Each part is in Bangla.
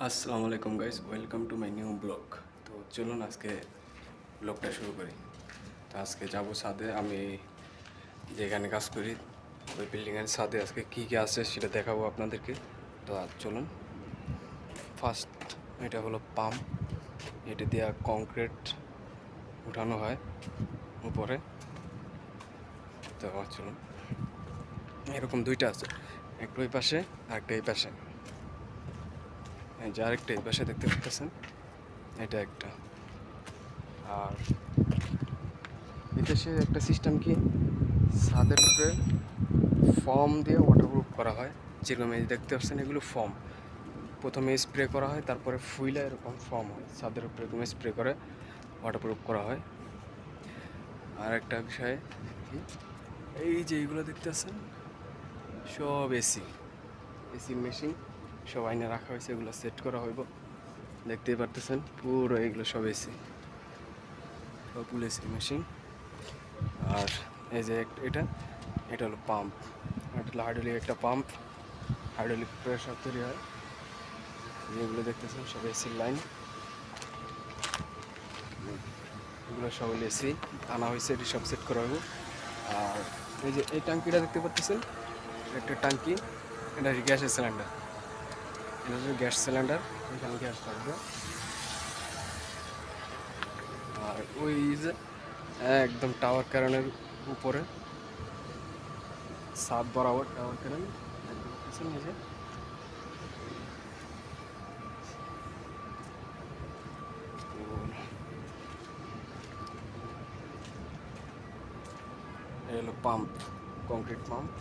আসসালামু আলাইকুম guys, welcome to my new blog. তো চলুন আজকে ব্লগটা শুরু করি। তো আজকে যাব ছাদে। আমি যেখানে কাজ করি ওই বিল্ডিংয়ের ছাদে আজকে কী কী আছে সেটা দেখাবো আপনাদেরকে। তো চলুন। ফার্স্ট এটা হলো পাম্প, এটা দিয়ে কংক্রিট উঠানো হয় উপরে। তো চলুন, এরকম দুইটা আছে, একটা ওই পাশে আর একটা এই পাশে। এই যে আরেকটা এই পাশে দেখতে পাচ্ছেন, এটা একটা। আর বিদেশে একটা সিস্টেম কি, ছাদের উপরে ফর্ম দিয়ে ওয়াটারপ্রুফ করা হয়। যেরকম এই দেখতে পাচ্ছেন, এগুলো ফর্ম। প্রথমে স্প্রে করা হয়, তারপরে ফুইলা এরকম ফর্ম হয়। ছাদের উপরে এরকম স্প্রে করে ওয়াটারপ্রুফ করা হয়। আর একটা বিষয় কি, এই যে এইগুলো দেখতে পাচ্ছেন সব এসির মেশিন সব আইনে রাখা হয়েছে, এগুলো সেট করা হইব। দেখতেই পারতেছেন পুরো এগুলো সব সবগুলো এসির মেশিন। আর এই যে এটা এটা হলো পাম্প, এটা হলো হাইড্রোলিক একটা পাম্প, হাইড্রোলিক প্রেসার তৈরি হয়। যেগুলো দেখতেছেন সব এসির লাইন, এগুলো সব এসি আনা হয়েছে, এটি সব সেট করা হবে। আর এই যে এই ট্যাঙ্কিটা দেখতে পাচ্ছেন, একটা ট্যাঙ্কি, এটা গ্যাসের সিলিন্ডার। এটা হচ্ছে গ্যাস সিলিন্ডার, এখানে গ্যাস থাকবে। আর ওই যে একদম টাওয়ার ক্যারেনের উপরে ছাদ বরাবর টাওয়ার ক্যারেন দেখতে পাচ্ছেন। এই যে এই হলো পাম্প, কংক্রিট পাম্প।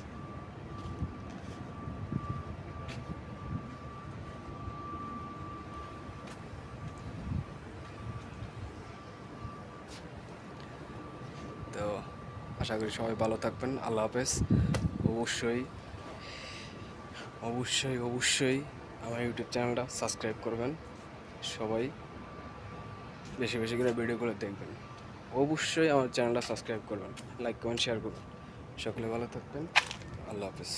তো আশা করি সবাই ভালো থাকবেন। আল্লাহ হাফেজ। অবশ্যই অবশ্যই অবশ্যই আমার ইউটিউব চ্যানেলটা সাবস্ক্রাইব করবেন। সবাই বেশি বেশি করে ভিডিওগুলো দেখবেন। অবশ্যই আমার চ্যানেলটা সাবস্ক্রাইব করবেন, লাইক কমেন্ট শেয়ার করবেন। সকলে ভালো থাকবেন। আল্লাহ হাফেজ।